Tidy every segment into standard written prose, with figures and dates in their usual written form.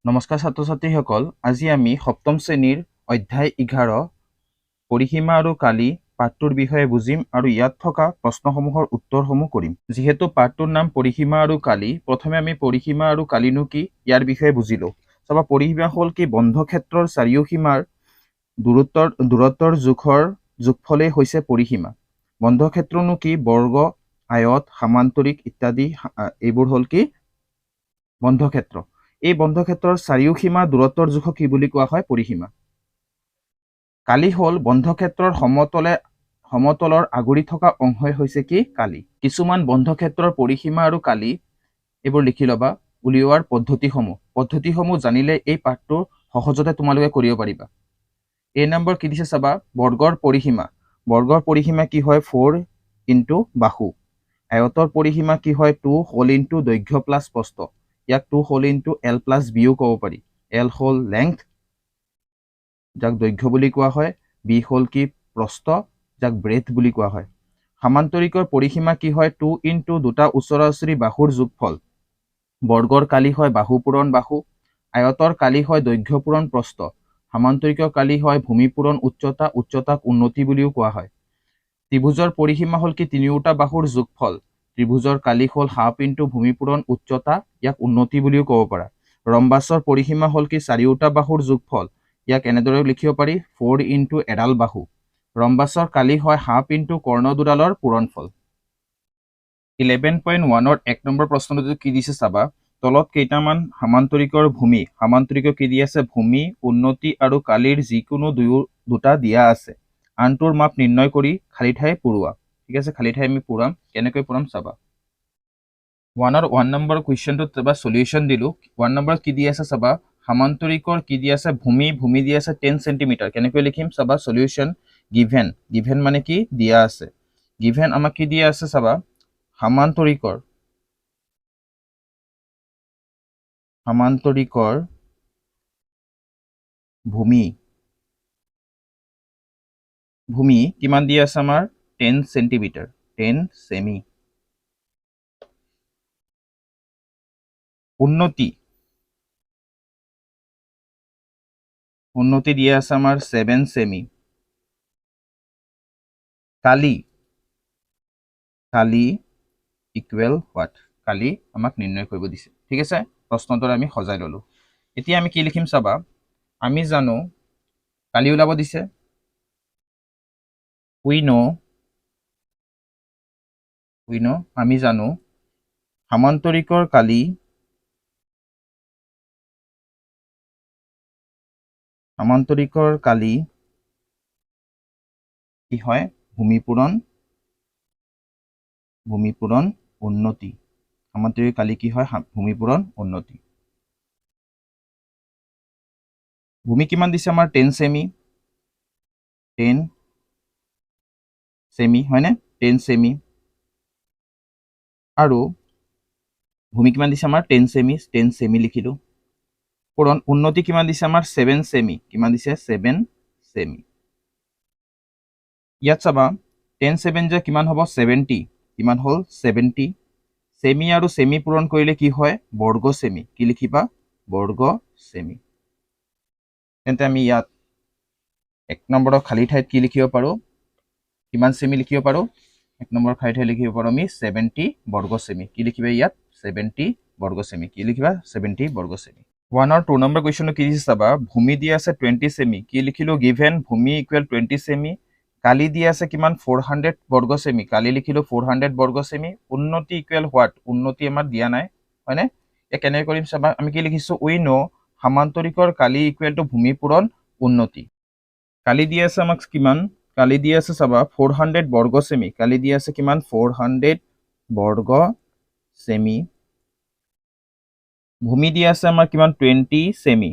নমস্কাৰ ছাত্ৰ ছাত্ৰীসকল, আজি আমি সপ্তম শ্ৰেণীৰ অধ্যায় 11 পৰিসীমা আৰু কালি পাঠটোৰ বিষয়ে বুজিম আৰু ইয়াত থকা প্ৰশ্নসমূহৰ উত্তৰসমূহ কৰিম। যিহেতু পাঠটোৰ নাম পৰিসীমা আৰু কালি, প্ৰথমে আমি পৰিসীমা আৰু কালিনো কি ইয়াৰ বিষয়ে বুজিলো। চাবা, পৰিসীমা হ'ল কি বন্ধ ক্ষেত্ৰৰ চাৰিওসীমাৰ দূৰত্বৰ জোখৰ যোগফলেই হৈছে পৰিসীমা। বন্ধ ক্ষেত্ৰনো কি বৰ্গ, আয়ত, সামান্তৰিক ইত্যাদি এইবোৰ হ'ল কি বন্ধ ক্ষেত্ৰ। এই বন্ধ ক্ষেত্ৰৰ চাৰিওসীমাৰ দূৰত্বৰ জোখক কি বুলি কোৱা হয়? পৰিসীমা। কালি হ'ল বন্ধ ক্ষেত্ৰৰ সমতলৰ আগুৰি থকা অংশই হৈছে কি কালি। কিছুমান বন্ধ ক্ষেত্ৰৰ পৰিসীমা আৰু কালি এইবোৰ লিখি ল'বা। উলিওৱাৰ পদ্ধতিসমূহ জানিলে এই পাঠটো সহজতে তোমালোকে কৰিব পাৰিবা। এই নম্বৰ কি দিছে চাবা, বৰ্গৰ পৰিসীমা। বৰ্গৰ পৰিসীমা কি হয়? 4 ইনটু বাহু। আয়তৰ পৰিসীমা কি হয়? 2 হোল ইনটু দৈৰ্ঘ্য প্লাছ প্ৰস্থ। ইয়াক 2 হোল ইনটু এল প্লাছ বিও ক'ব পাৰি। এল হ'ল লেংথ, যাক দৈৰ্ঘ্য বুলি কোৱা হয়। বি হ'ল কি প্ৰস্থ, যাক ব্ৰেথ বুলি কোৱা হয়। সামান্তৰিকৰ পৰিসীমা কি হয়? 2 ইনটু দুটা ওচৰা ওচৰি বাহুৰ যোগফল। বৰ্গৰ কালি হয় বাহু পূৰণ বাহু। আয়তৰ কালি হয় দৈৰ্ঘ্য পূৰণ প্ৰস্থ। সামান্তৰিকৰ কালি হয় ভূমি পূৰণ উচ্চতা, উচ্চতাক উন্নতি বুলিও কোৱা হয়। ত্ৰিভুজৰ পৰিসীমা হ'ল কি তিনিওটা বাহুৰ যোগফল। ত্ৰিভুজৰ কালি হ'ল হাফ ইনটু ভূমি পূৰণ উচ্চতা, ইয়াক উন্নতি বুলিও ক'ব পাৰা। ৰম্বাছৰ পৰিসীমা হ'ল কি চাৰিওটা বাহুৰ যোগফল। ইয়াক এনেদৰে লিখিব পাৰি 4 ইনটু এডাল বাহু। ৰম্বাছৰ কালি হয় হাফ ইনটু কৰ্ণ দুডালৰ পূৰণফল। 11.1ৰ 1 নম্বৰ প্ৰশ্নটো কি দিছে চাবা, তলত কেইটামান সামান্তৰিকৰ ভূমি, সামান্তৰিকৰ কি দি আছে? ভূমি, উন্নতি আৰু কালিৰ যিকোনো দুটা দিয়া আছে। আনটোৰ মাপ নিৰ্ণয় কৰি খালী ঠাই পূৰোৱা। ঠিক আছে, খালী ঠাই আমি পূৰাম। কেনেকৈ পূৰাম চাবা। 1 নম্বৰ কুৱেশ্যনটোত চাবা সলিউশ্যন দিলোঁ। 1 নম্বৰত কি দি আছে চাবা, সামান্তৰিকৰ কি দি আছে? ভূমি দি আছে 10 সেণ্টিমিটাৰ। কেনেকৈ লিখিম চাবা, সলিউশ্যন গিভেন মানে কি দিয়া আছে। গিভেন আমাক কি দিয়া আছে চাবা, সামান্তৰিকৰ ভূমি কিমান দিয়া আছে আমাৰ? 10 সেণ্টিমিটাৰ, 10 সেমি। উন্নতি দিয়া আছে আমাৰ 7 সেমি। কালি ইকুৱেল হোৱাট? কালি আমাক নিৰ্ণয় কৰিব দিছে। ঠিক আছে, প্ৰশ্নটোৰ আমি সজাই ললো। এতিয়া আমি কি লিখিম চাবা, আমি জানো কালি ওলাব দিছে। উই নো আমি জানো সামান্তৰিকৰ কালি কি হয়? ভূমি পূৰণ উন্নতি। সামান্তৰিকৰ কালি কি হয়? ভূমি পূৰণ উন্নতি। ভূমি কিমান দিছে আমাৰ? 10 সেমি। 10 সেমি হয়নে? 10 সেমি। আৰু ভূমি কিমান দিছে আমাৰ? 10 সেমি। 10 সেমি লিখিলোঁ। পূৰণ উন্নতি কিমান দিছে আমাৰ? 7 সেমি। কিমান দিছে? 7 সেমি। ইয়াত চাবা 10 7 যে কিমান হ'ব? 70। কিমান হ'ল? 70। সেমি আৰু সেমি পূৰণ কৰিলে কি হয়? বৰ্গ সেমি। কি লিখিবা? বৰ্গ সেমি। তেন্তে আমি ইয়াত 1 নম্বৰৰ খালী ঠাইত কি লিখিব পাৰোঁ? কিমান সেমি লিখিব পাৰোঁ? 1 নম্বৰ খালী ঠাইত লিখিব পাৰোঁ আমি 70 বৰ্গ সেমি। কি লিখিবা ইয়াত? 70 বৰ্গ সেমি। কি লিখিবা? 70 বৰ্গ সেমি। 1 আৰু 2 নম্বৰ কুৱেশ্যনটো কি দিছে চাবা, ভূমি দিয়া আছে 20 সেমি। কি লিখিলোঁ? গিভেন ভূমি ইকুৱেল 20 সেমি। কালি দিয়া আছে কিমান? 400 বৰ্গ সেমি। কালি লিখিলোঁ 400 বৰ্গ সেমি। উন্নতি ইকুৱেল হোৱাট? উন্নতি আমাৰ দিয়া নাই হয়নে? এতিয়া কেনেকৈ কৰিম চাবা, আমি কি লিখিছোঁ? We know সামান্তৰিকৰ Kali equal to ভূমি পূৰণ উন্নতি। কালি দিয়া আছে আমাক কিমান? কালি দিয়া আছে চাবা 400 বৰ্গ সেমি। কালি দিয়া আছে কিমান? 400 বৰ্গ সেমি। ভূমি দিয়া আছে আমাৰ কিমান? 20 সেমি।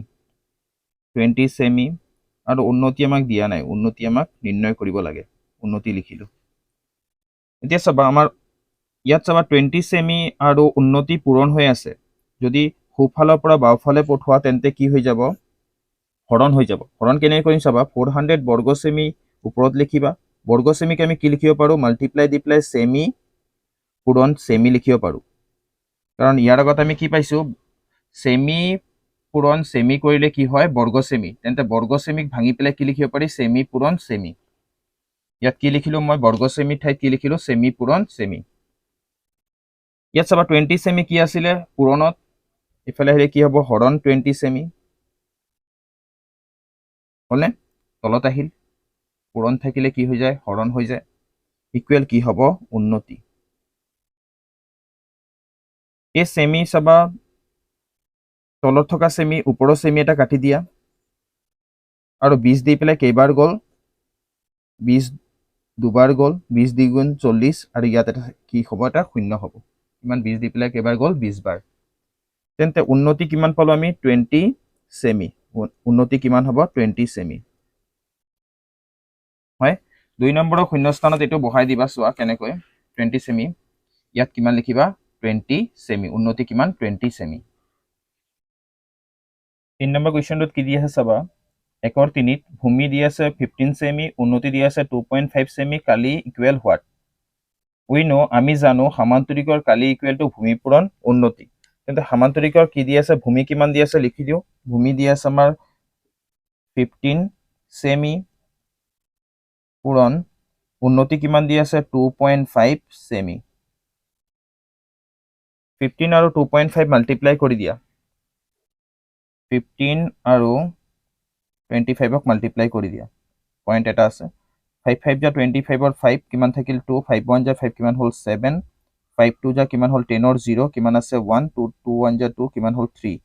20 সেমি। আৰু উন্নতি আমাক দিয়া নাই। উন্নতি আমাক নিৰ্ণয় কৰিব লাগে। উন্নতি লিখিলোঁ। এতিয়া চাবা আমাৰ ইয়াত চাবা 20 সেমি আৰু উন্নতি পূৰণ হৈ আছে। যদি সোঁফালৰ পৰা বাওঁফালে পঠোৱা তেন্তে কি হৈ যাব? হৰণ হৈ যাব। হৰণ কেনেকৈ কৰিম চাবা, 400 বৰ্গ সেমি ওপৰত লিখিবা। বৰ্গ সেমিক আমি কি লিখিব পাৰোঁ? মাল্টিপ্লাই দি পেলাই সেমি পূৰণ সেমি লিখিব পাৰোঁ। কাৰণ ইয়াৰ আগত আমি কি পাইছোঁ? সেমি পূৰণ সেমি কৰিলে কি হয় বৰ্গ সেমি তেন্তে বৰ্গ সেমিক ভাঙি পেলাই কি লিখিব পাৰি সেমি পূৰণ সেমি ইয়াত কি লিখিলো মই বৰ্গ সেমি ঠাইত কি লিখিলো সেমি পূৰণ সেমি ইয়াত চাবা 20 সেমি কি আছিলে পূৰণত ইফালে হেৰি কি হ'ব হৰণ 20 সেমি হলে তলত আহিল পূৰণ থাকিলে কি হৈ যায় হৰণ হৈ যায় ইকুৱেল কি হ'ব উন্নতি এই সেমি চাবা তলত থকা সেমি ওপৰৰ সেমি এটা কাটি দিয়া আৰু 20 দি পেলাই কেইবাৰ গ'ল 20 দুবাৰ গ'ল 20 দ্বিগুণ 40 আৰু ইয়াত এটা কি হ'ব এটা শূন্য হ'ব ইমান 20 দি পেলাই কেইবাৰ গ'ল 20 বাৰ তেন্তে উন্নতি কিমান পালো আমি 20 সেমি উন্নতি কিমান হ'ব 20 সেমি হয় 2 নম্বৰৰ শূন্যস্থানত এইটো বহাই দিবা চোৱা কেনেকৈ 20 সেমি ইয়াত কিমান লিখিবা 20 সেমি উন্নতি কিমান 20 সেমি 3 নম্বৰ কুৱেশ্যনটোত কি দি আছে চাবা 1/3 ভূমি দি আছে 15 সেমি উন্নতি দি আছে 2.5 সেমি কালি ইকুৱেল হোৱাট উই নো আমি জানো সামান্তৰিকৰ কালি ইকুৱেল টু ভূমি পূৰণ উন্নতি তেন্তে সামান্তৰিকৰ কি দি আছে ভূমি কিমান দি আছে লিখি দিও ভূমি দি আছে আমাৰ 15 সেমি পূৰণ উন্নতি কিমান দি আছে 2.5 সেমি 15 আৰু 2.5 মাল্টিপ্লাই কৰি দিয়া 15 আৰু 25ক মাল্টিপ্লাই কৰি দিয়া পইণ্ট এটা আছে 5 5 যা 25 ৰ 5 কিমান থাকিল 2 5 1 যা 5 কিমান হ'ল 7 5 2 যা কিমান হ'ল 10 ৰ 0 কিমান আছে 1 2 2 1 যা 2 কিমান হ'ল 3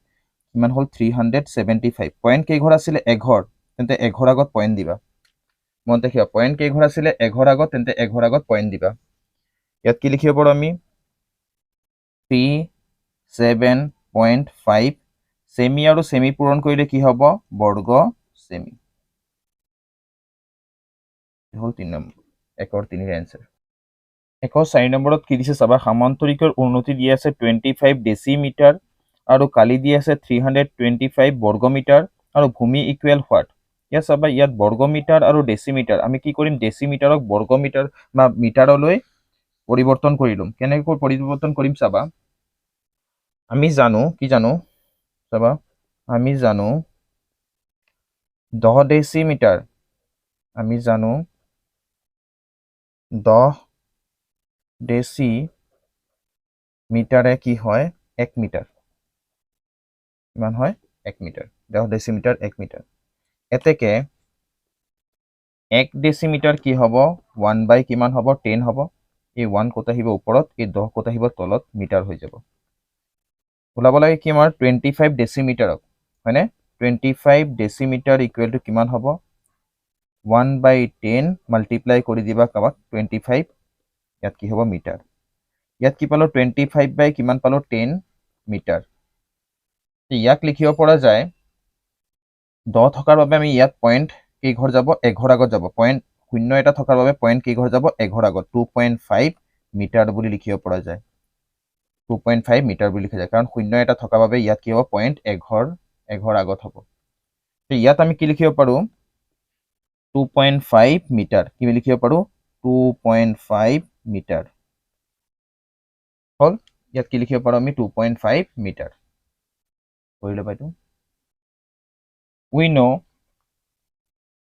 কিমান হ'ল 375 পইণ্ট কেই ঘৰ আছিলে এঘৰ তেন্তে এঘৰ আগত পইণ্ট দিবা মন ৰাখিবা পইণ্ট কেই ঘৰ আছিলে এঘৰ আগত তেন্তে এঘৰ আগত পইণ্ট দিবা ইয়াত কি লিখিব পাৰো আমি 37.5 সেমি আৰু সেমি পূৰণ কৰিলে কি হ'ব বৰ্গ সেমি হল 3 নম্বৰ 1/3 এনসাৰ 1/4 নম্বৰত কি দিছে চাবা সামান্তৰিকৰ উন্নতি দি আছে 25 ডেসিমিটাৰ আৰু কালি দি আছে 325 বৰ্গমিটাৰ আৰু ভূমি ইকুৱেল হোৱাট ইয়াত চাবা ইয়াত বৰ্গমিটাৰ আৰু ডেসিমিটাৰ আমি কি কৰিম ডেসিমিটাৰক বৰ্গমিটাৰ বা মিটাৰলৈ পৰিৱৰ্তন কৰিলম কেনেকৈ পৰিৱৰ্তন কৰিম চাবা আমি জানো কি জানো চাবা আমি জানো 10 ডেসিমিটাৰ আমি জানো 10 ডেসিমিটারে কি হয় 1 মিটার কিমান হয় 1 মিটার 10 ডেসিমিটার 1 মিটার এতেকে 1 ডেসিমিটার কি হ'ব 1 বাই কিমান হ'ব 10 হ'ব এই 1 কত আহিব ওপৰত এই 10 কত আহিব তলত মিটাৰ হৈ যাব ওলাব লাগে কি আমাৰ 25 ডেসিমিটাৰক হয়নে 25 ডেসিমিটাৰ ইকুৱেল টু কিমান হ'ব 1 বাই 10 মাল্টিপ্লাই কৰি দিবা কাবাক 25 ইয়াত কি হ'ব মিটাৰ ইয়াত কি পালো 25 বাই কিমান পালো 10 মিটাৰ ইয়াক লিখিব পৰা যায় 10 থকাৰ বাবে আমি ইয়াত পইণ্ট কি ঘৰ যাব 1 আগত যাব পইণ্ট শূন্য এটা থকাৰ বাবে পইণ্ট কি ঘৰ যাব 1 আগত 2.5 মিটাৰ বুলি লিখিব পৰা যায় 2.5 মিটাৰ বুলি লিখা যায় কাৰণ শূন্য এটা থকাৰ বাবে ইয়াত কি হ'ব পইণ্ট 1 আগত হ'ব ইয়াত আমি কি লিখিব পাৰো 2.5 মিটাৰ কি লিখিব পাৰো 2.5 মিটাৰ হল ইয়াত কি লিখিব পাৰো আমি 2.5 মিটাৰ কৰিলে বাইটো উই নো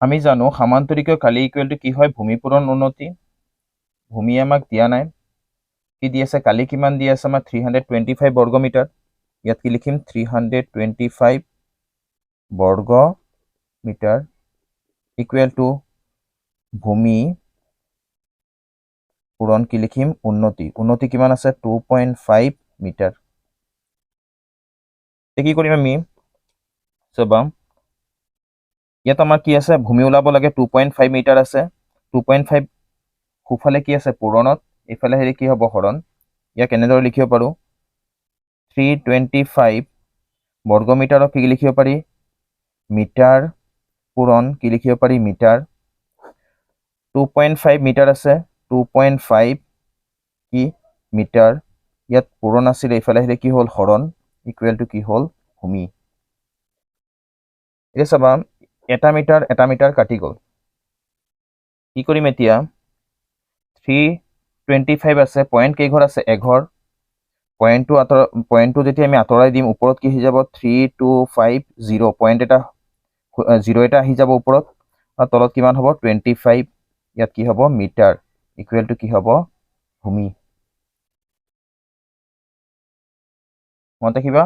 আমি জানো সামান্তৰিকৰ কালি ইকুৱেল টু কি হয় ভূমি পূৰণ উন্নতি ভূমি আমাক দিয়া নাই কি দি আছে কালি কিমান দি আছে আমাৰ 325 বৰ্গমিটাৰ ইয়াত কি লিখিম 325 বৰ্গমিটাৰ ইকুৱেল টু ভূমি পূৰণ কি লিখিম উন্নতি কিমান আছে 2.5 মিটাৰ কি কৰিম আমি চাবা ইয়াত আমাৰ কি আছে ভূমি ওলাব লাগে 2.5 মিটাৰ আছে 2.5 খুফালে কি আছে পূৰণত ইফালে হেৰি কি হ'ব হৰণ ইয়াক এনেদৰে লিখিব পাৰো 325 বৰ্গমিটাৰক কি লিখিব পাৰি মিটাৰ পূৰণ কি লিখিব পাৰি মিটাৰ 2.5 মিটাৰ আছে 2.5 কি মিটাৰ ইয়াত পূৰণ আছিল ইফালে হেৰি কি হ'ল হৰণ ইকুৱেল টু কি হ'ল ভূমি এতিয়া চাবা এটা মিটাৰ কাটি গ'ল কি কৰিম এতিয়া 325 আছে পইণ্ট কেই ঘৰ আছে এঘৰ পইণ্টটো যেতিয়া আমি আঁতৰাই দিম ওপৰত কি হৈ যাব 3250 পইণ্ট এটা 0 এটা আহি যাব ওপৰত আৰু তলত কিমান হ'ব 25 ইয়াত কি হ'ব মিটাৰ ইকুৱেল টু কি হ'ব ভূমি মনত ৰাখিবা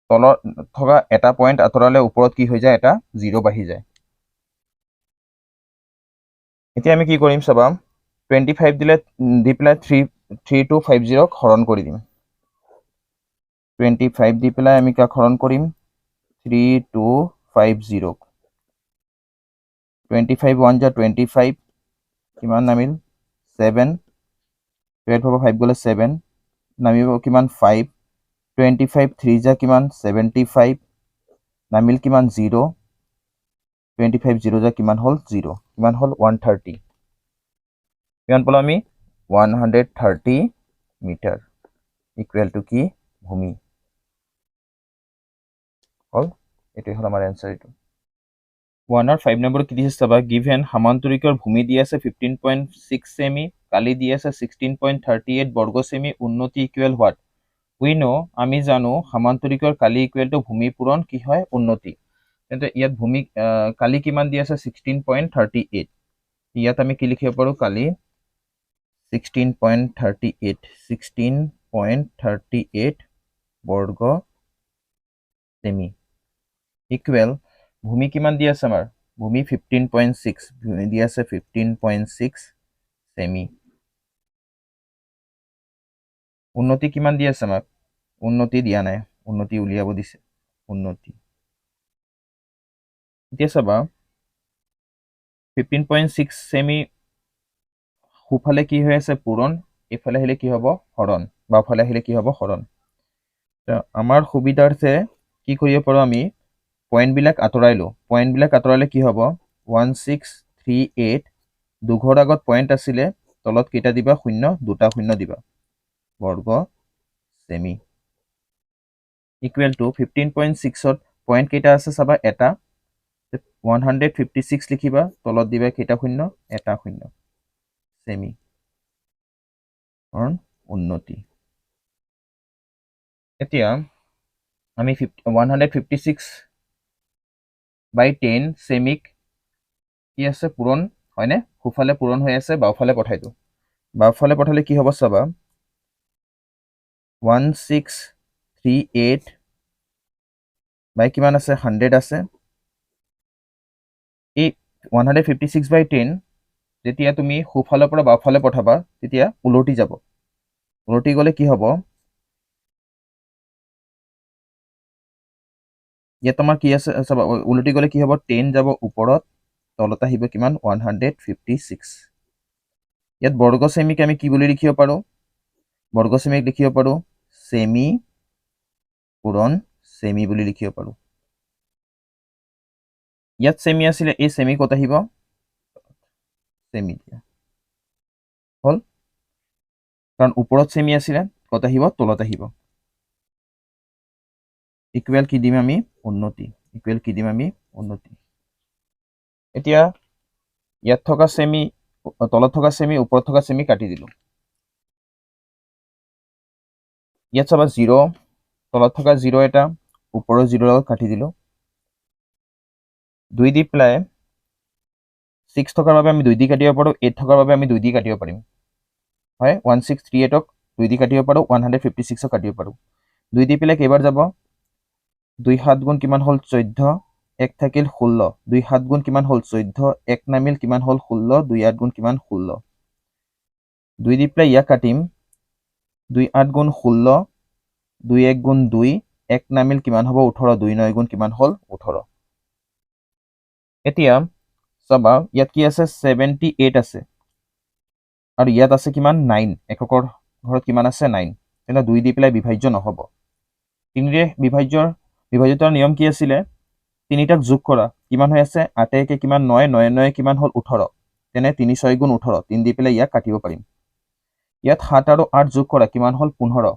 তলত থকা এটা পইণ্ট আঁতৰালে ওপৰত কি হৈ যায় এটা 0 বাঢ়ি যায় এতিয়া আমি কি কৰিম চাবা 25 দি পেলাই 3250 হৰণ কৰি দিম 25 দি পেলাই আমি কাক হৰণ কৰিম 3250 25 1 যা 25 কিমান নামিল 7 12 হ'ব 5 গ'লে 7 নামিব কিমান 5 25 3 যা কিমান 75 নামিল কিমান 0 25 0 যা কিমান হ'ল 0 কিমান হ'ল 130 কিমান পালো আমি 130 মিটাৰ ইকুৱেল টু কি ভূমি হ'ল এটাই হ'ল আমাৰ এনসাৰ এটো 1 আৰ 5 নম্বৰ কি দিছে চাবা গিভেন সামান্তৰিকৰ ভূমি দি আছে 15.6 সেমি কালি দি আছে 16.38 বর্গ সেমি উন্নতি ইকুৱেল হোৱাট উই নো আমি জানো সামান্তৰিকৰ কালি ইকুৱেল টু ভূমি পূৰণ কি হয় উন্নতি তেন্তে ইয়াত ভূমি কালি কিমান দি আছে 16.38 ইয়াত আমি কি লিখিব পাৰো কালি 16.38 বৰ্গ সেমি ইকুৱেল ভূমি কিমান দি আছে আমাৰ ভূমি 15.6 ভূমি দি আছে 15.6 সেমি উন্নতি কিমান দি আছে আমাক উন্নতি দিয়া নাই উন্নতি উলিয়াব দিছে উন্নতি এতিয়া চাবা 15.6 সেমি সোফালে কি হৈ আছে পূৰণ ইফালে আহিলে কি হ'ব হৰণ বাওফালে আহিলে কি হ'ব হৰণ আমাৰ সুবিধাৰ্থে কি কৰিব পাৰো আমি পয়েন্টবিলাক আঁতৰাইলো পয়েন্টবিলাক আঁতৰালে কি হ'ব 1638 দুঘৰ আগত পয়েন্ট আছিলে তলত কেইটা দিবা শূন্য দুটা শূন্য দিবা বর্গ সেমি ইকুৱেল টু 15.6 পয়েন্ট কেইটা আছে চাবা এটা 156 লিখিবা তলত দিবা কেইটা শূন্য এটা শূন্য সেমি উন্নতি এতিয়া আমি 156 বাই 10 সেমিক কি আছে পূৰণ হয়নে সোফালে পূৰণ হৈ আছে বাওফালে পঠাই দিও বাওফালে পঠালে কি হ'ব চাবা 1638 বাই কিমান আছে 100 আছে এই 156 বাই 10 যেতিয়া তুমি সোফালৰ পৰা বাওফালে পঠাবা তেতিয়া উলটি যাব উলটি গলে কি হ'ব ইয়াত তোমাৰ কি আছে চাবা উলটি গলে কি হ'ব 10 যাব ওপৰত তলত আহিব কিমান 156 ইয়াত বৰ্গ সেমিক আমি কি বুলি লিখিব পাৰো বৰ্গ সেমিক লিখিব পাৰো সেমি পূৰণ সেমি বুলি লিখিব পাৰো ইয়াত সেমি আছিলে এই সেমি কত আহিব সেমি দিয়া হল কাৰণ ওপৰত সেমি আছিলে কত আহিব তলত আহিব ইকুৱেল কি দিম আমি উন্নতি ইকুৱেল কি দিম আমি উন্নতি এতিয়া ইয়াত থকা সেমি তলত থকা সেমি ওপৰত থকা সেমি কাটি দিলো ইয়াত চাবা 0 তলত থকা 0 এটা ওপৰৰ 0 লগত কাটি দিলো 2 দি প্লাই 6 থকাৰ বাবে আমি 2 দি কাটিব পাৰো 8 থকাৰ বাবে আমি 2 দি কাটিব পাৰিম হয় 1638 ক 2 দি কাটিব পাৰো 156 ক কাটিব পাৰো 2 দি প্লাই কেইবাৰ যাব 2 7 গুণ কিমান হল 14 1 থাকিল 16 2 7 গুণ কিমান হল 14 1 নামিল কিমান হল 16 2 8 গুণ কিমান 16 2 দি প্লাই ইয়াক কাটিম 2 8 গুণ 16 2 1 গুণ 2 1 নামিল কিমান হ'ব 18 2 9 গুণ কিমান হল 18 এতিয়া চাবা ইয়াত কি আছে 78 আছে আৰু ইয়াত আছে কিমান 9 এককৰ ঘৰত কিমান আছে 9 তেনে 2 দি প্লাই বিভাজ্য নহব 3 ৰে বিভাজ্যতাৰ নিয়ম কি আছিল তিনিটাক যোগ কৰা কিমান হৈ আছে 8 1 কিমান 9 9 9 কিমান হল 18 তেনে 3 6 গুণ 18 3 দি প্লাই ইয়াক কাটিব পাৰিম ইয়াত 7 আৰু 8 যোগ কৰা কিমান হল 15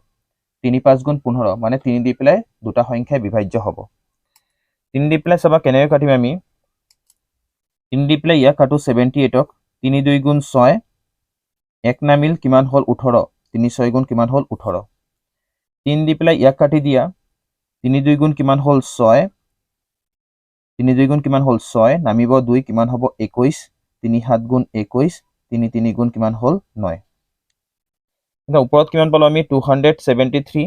3 5 গুণ 15 মানে 3 দি প্লাই দুটা সংখ্যা বিভাজ্য হ'ব 3 দি প্লাই চাবা কেনেকৈ কাটিম আমি 3 দি প্লাই ইয়াক কাটো 78 ক 3 2 গুণ 6 1 নামিল কিমান হল 18 3 6 গুণ কিমান হল 18 3 দি পেলাই ইয়াক কাটি দিয়া 3 2 গুণ কিমান হ'ল 6 3 2 গুণ কিমান হ'ল 6 নামিব 2 কিমান হ'ব 21 3 7 গুণ 21 3 3 গুণ কিমান হ'ল 9 এটা ওপৰত কিমান পালো আমি 273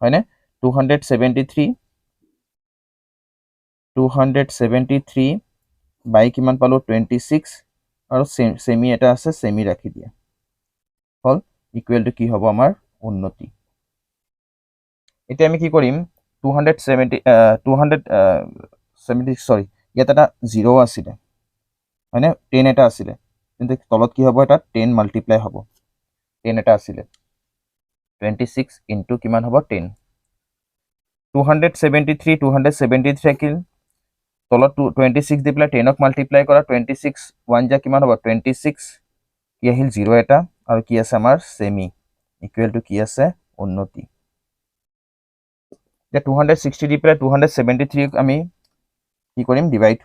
হয়নে 273 বাই কিমান পালো 26 আৰু সেমি এটা আছে সেমি ৰাখি দিয়া হল ইকুৱেল টু কি হ'ব আমাৰ উন্নতি এতিয়া আমি কি কৰিম 270 সৰি ইয়াত এটা 0 আছিলে হয়নে 10 এটা আছিলে কিন্তু তলত কি হ'ব এটা 10 মাল্টিপ্লাই হ'ব 10 এটা আছিলে 26 ইনটু কিমান হ'ব 10 273 থাকিল তলত 26 দি পেলাই 10ক মাল্টিপ্লাই কৰা 26 1 যা কিমান হ'ব 26 কি আহিল 0 এটা আৰু কি আছে আমাৰ সেমি ইকুৱেল টু কি আছে উন্নতি যে 260 দি পেলাই 273 আমি কি কৰিম ডিভাইড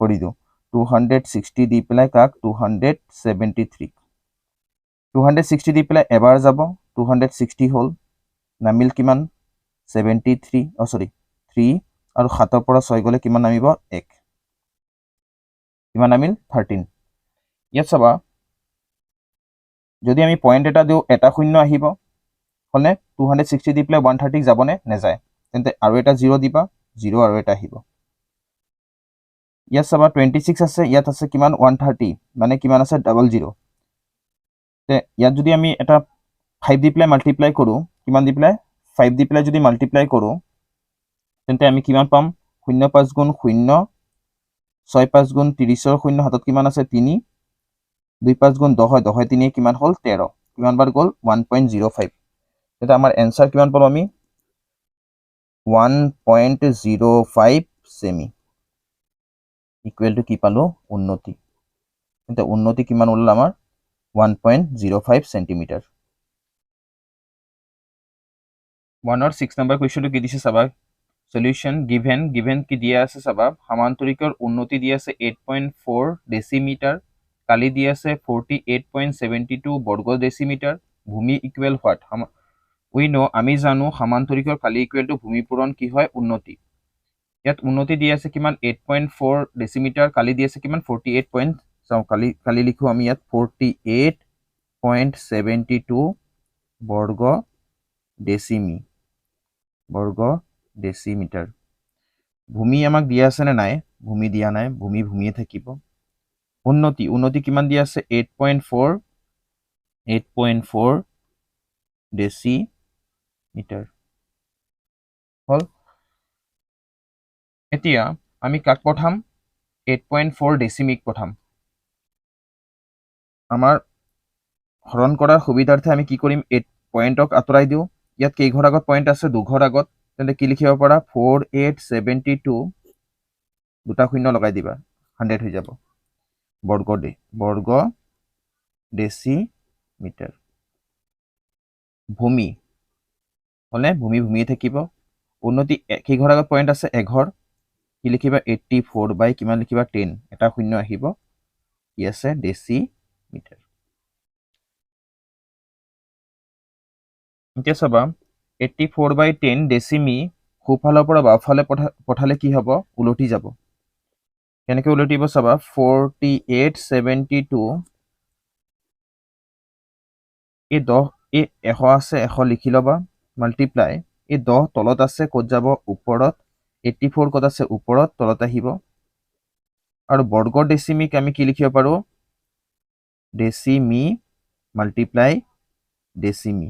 কৰি দিও 260 দি পেলাই কাক 260 দি পেলাই এবাৰ যাব 260 হ'ল নামিল কিমান 73 সৰি 3 আৰু 7 ৰ পৰা 6 গলে কিমান নামিব 1 কিমান নামিল 13 ইয়াত চাবা যদি আমি পয়েন্ট এটা দিও এটা শূন্য আহিব হলে 260 দি পেলাই 130 যাবনে নেযায় তেন্তে আৰু এটা 0 দিবা 0 আৰু এটা আহিব ইয়াত চাবা 26 আছে ইয়াত আছে কিমান 130 মানে কিমান আছে ডাবল 0 তে ইয়াত যদি আমি এটা 5 দি পেলাই মাল্টিপ্লাই কৰো কিমান দি পেলাই 5 দি পেলাই যদি মাল্টিপ্লাই কৰো তেন্তে আমি কিমান পাম 0 5 গুণ 0 6 5 গুণ 30 ৰ 0 হাতত কিমান আছে 3 2 5 গুণ 10 হয় 10 3 কিমান হ'ল 13 কিমান বাৰ গ'ল 1.05 এটা আমাৰ এনসাৰ কিমান পালো আমি 1.05 সেমি ইকুৱেল টু কি পালো উন্নতি এটা উন্নতি কিমান ওলাল আমাৰ 1.05 সেন্টিমিটার 1 और 6 नंबर क्वेश्चन কি দিছে চাবা সলিউশন গিভেন কি দিয়া আছে চাবা সমান্তৰিকৰ উন্নতি দিয়া আছে 8.4 ডেসিমিটাৰ কালি দিয়া আছে 48.72 বৰ্গ ডেসিমিটাৰ ভূমি ইকুৱেল হোৱাট উই নো আমি জানো সমান্তৰিকৰ কালি ইকুৱেল টু ভূমি পূৰণ কি হয় উন্নতি ইয়াত উন্নতি দিয়া আছে কিমান 8.4 ডেসিমিটার কালি দিয়া আছে কিমান 48 পইণ্ট চাও কালি লিখো আমি ইয়াত 48.72 বর্গ ডেসিমিটার ভূমি আমাক দিয়া আছে নে নাই ভূমি দিয়া নাই ভূমিয়ে থাকিব উন্নতি কিমান দিয়া আছে 8.4 ডেসিমিটার হল এতিয়া আমি কাক পঠাম 8.4 ডেসিমিক পঠাম আমাৰ হৰণ কৰাৰ সুবিধাৰ্থে আমি কি কৰিম 8 পয়েন্টক আঁতৰাই দিও ইয়াত কেই ঘৰ আগত পয়েন্ট আছে দুঘৰ আগত তেন্তে কি লিখিব পাৰা 4872 দুটা শূন্য লগাই দিবা 100 হৈ যাব বৰ্গ ডেসিমিটাৰ ভূমি হলে ভূমিয়ে থাকিব উন্নতি কেই ঘৰ আগত পয়েন্ট আছে এঘৰ কি লিখিবা 84 বাই কিমান লিখিবা 10 এটা শূন্য আহিব কি আছে ডেসিমিটার এতিয়া চাবা 84 বাই 10 ডেসিমি সোঁফালৰ পৰা বাওঁফালে পঠালে কি হ'ব উলটি যাব কেনেকৈ উলটিব চাবা 4872 এই 10 এই 100 আছে 100 লিখি লবা মাল্টিপ্লাই এই 10 তলত আছে ক'ত যাব ওপৰত 84 ক'ত আছে ওপৰত তলত আহিব আৰু বৰ্গ ডেসিমিক আমি কি লিখিব পাৰো ডেসিমি মাল্টিপ্লাই ডেসিমি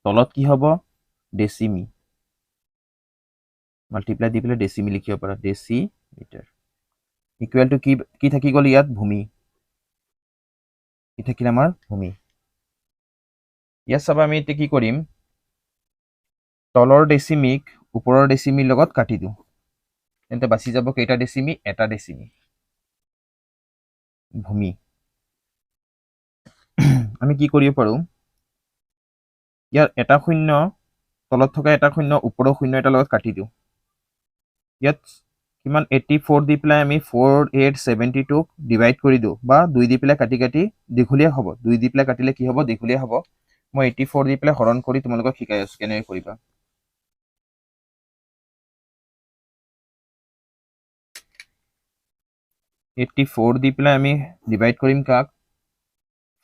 তলত কি হ'ব ডেসিমি মাল্টিপ্লাই দি পেলাই ডেসিমি লিখিব পাৰা ডেসিমিটাৰ ইকুৱেল টু কি থাকি গ'ল ইয়াত ভূমি কি থাকিল আমাৰ ভূমি ইয়াত চাবা আমি এতিয়া কি কৰিম তলৰ ডেসিমিক ওপৰৰ ডেসিমিৰ লগত কাটি দিওঁ তেন্তে বাছি যাব কেইটা ডেসিমি এটা ডেসিমি ভূমি আমি কি কৰিব পাৰো ইয়াৰ এটা শূন্য তলত থকা এটা শূন্য ওপৰৰ শূন্য এটা লগত কাটি দিওঁ ইয়াত কিমান 84 দি পেলাই আমি 4872 ডিভাইড কৰি দিওঁ বা 2 দি পেলাই কাটি দীঘলীয়া হ'ব 2 দি পেলাই কাটিলে কি হ'ব দীঘলীয়া হ'ব মই 84 দি পেলাই হৰণ কৰি তোমালোকক শিকাই আছোঁ কেনেকৈ কৰিবা। এইট্টি ফ'ৰ দি পেলাই আমি ডিভাইড কৰিম কাক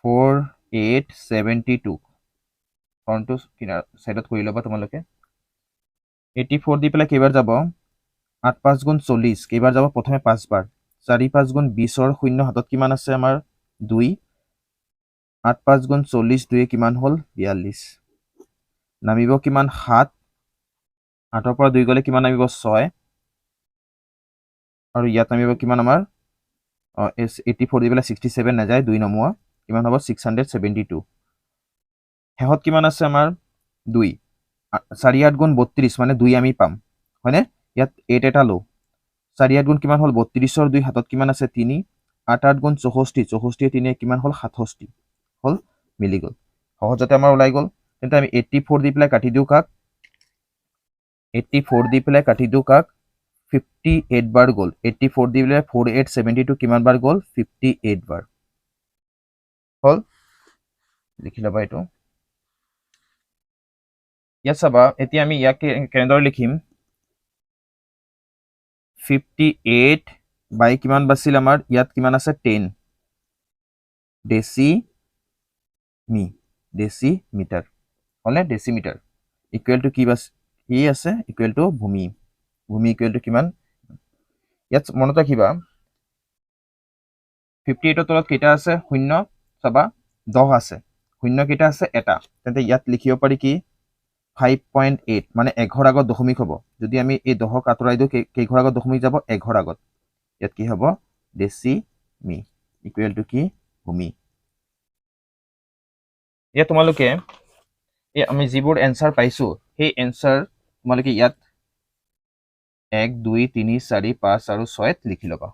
4872 হৰণটো চাইডত কৰি ল'বা তোমালোকে। 84 দি পেলাই কেইবাৰ যাব 8 5 গুণ 40 কেইবাৰ যাব প্ৰথমে 5 বাৰ 4 5 গুণ 20 শূন্য হাতত কিমান আছে আমাৰ 2 8 5 গুণ 40 2 কিমান হ'ল 42 নামিব কিমান 7 8ৰ পৰা 2 গ'লে কিমান নামিব 6 আৰু ইয়াত নামিব কিমান আমাৰ 84 দি পেলাই 67 নাযায় 2 নমোৱা কিমান হ'ব 672 শেষত কিমান আছে আমাৰ 2 4 8 গুণ 32 মানে 2 আমি পাম হয়নে ইয়াত 8 এটা লো 4 8 গুণ কিমান হ'ল 32ৰ 2 হাতত কিমান আছে 3 8 8 গুণ 64 64 3 কিমান হ'ল 67 হ'ল মিলি গ'ল সহজতে আমাৰ ওলাই গ'ল তেন্তে আমি 84 দি পেলাই কাটি দিওঁ কাক 84 দি পেলাই কাটি দিওঁ কাক 58 বাৰ গ'ল 84 দি পেলাই 4872 কিমান বাৰ গ'ল 58 বাৰ হ'ল লিখি ল'বা এইটো ইয়াত চাবা এতিয়া আমি ইয়াক কেনেদৰে লিখিম 58 বাই কিমান বাছিল আমাৰ ইয়াত কিমান আছে 10 ডেচিমিটাৰ হ'লে ডেচিমিটাৰ ইকুৱেল টু কি আছে ইকুৱেল টু ভূমি ইকুৱেল টু কিমান ইয়াত মনত ৰাখিবা 58ৰ তলত কেইটা আছে শূন্য চাবা 10 আছে শূন্য কেইটা আছে এটা তেন্তে ইয়াত লিখিব পাৰি কি 5.8 মানে 1 আগত দশমিক হ'ব যদি আমি এই 10ক আঁতৰাই দিওঁ কেইঘৰ আগত দশমিক যাব 1 আগত ইয়াত কি হ'ব ডেচিমি ইকুৱেল টু কি ভূমি ইয়াত তোমালোকে আমি যিবোৰ এনসাৰ পাইছোঁ সেই এনসাৰ তোমালোকে ইয়াত 1 2 3 4 5 আৰু 6 লিখি ল'বা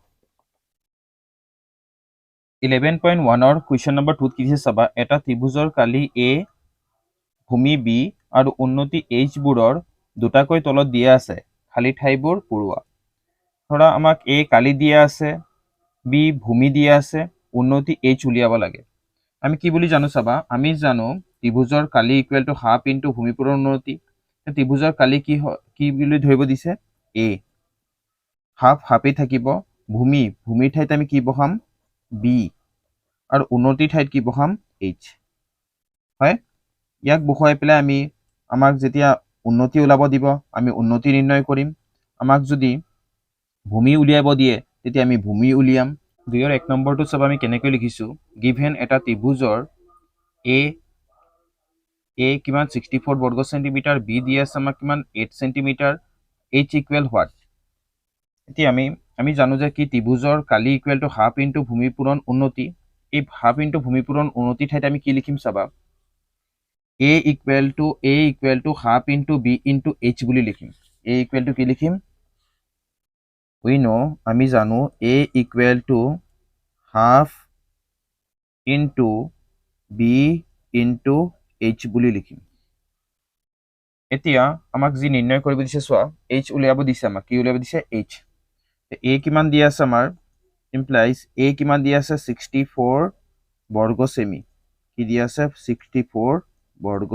11.1ৰ কুৱেশ্যন নম্বৰ 2 কি দিছে চাবা এটা ত্ৰিভুজৰ কালি এ ভূমি বি আৰু উন্নতি এইচবোৰৰ দুটাকৈ তলত দিয়া আছে খালী ঠাইবোৰ পুৰোৱা ধৰা আমাক এ কালি দিয়া আছে বি ভূমি দিয়া আছে উন্নতি এইচ উলিয়াব লাগে আমি কি বুলি জানো চাবা আমি জানো ত্ৰিভুজৰ কালি ইকুৱেল টু হাফ ইনটু ভূমিপূৰণ উন্নতি ত্ৰিভুজৰ কালি কি বুলি ধৰিব দিছে এ হাফেই থাকিব ভূমিৰ ঠাইত আমি কি বহাম বি আৰু উন্নতিৰ ঠাইত কি বহাম এইচ হয় ইয়াক বহুৱাই পেলাই আমি আমাক যেতিয়া উন্নতি ওলাব দিব আমি উন্নতি নিৰ্ণয় কৰিম আমাক যদি ভূমি উলিয়াব দিয়ে তেতিয়া আমি ভূমি উলিয়াম 2ৰ 1 নম্বৰটো চাব আমি কেনেকৈ লিখিছোঁ গিভেন এটা ত্ৰিভুজৰ এ কিমান 64 বৰ্গ চেণ্টিমিটাৰ বি দি আছে আমাক কিমান 8 চেণ্টিমিটাৰ এইচ ইকুৱেল হোৱাট এতিয়া আমি জানো যে কি ত্ৰিভুজৰ কালি ইকুৱেল টু হাফ ইনটু ভূমিপূৰণ উন্নতি এই হাফ ইনটু ভূমিপূৰণ উন্নতি ঠাইত আমি কি লিখিম চাবা A equal to half into B into H বুলি লিখিম এ ইকুৱেল টু কি লিখিম আমি জানো A equal to half into B into H বুলি লিখিম এতিয়া আমাক যি নিৰ্ণয় কৰিব দিছে চোৱা এইচ উলিয়াব দিছে আমাক কি উলিয়াব দিছে এইচ এ কিমান দিয়া আছে আমাৰ ইমপ্লাইজ এ কিমান দিয়া আছে 64 বৰ্গ সেমি কি দিয়া আছে 64 বৰ্গ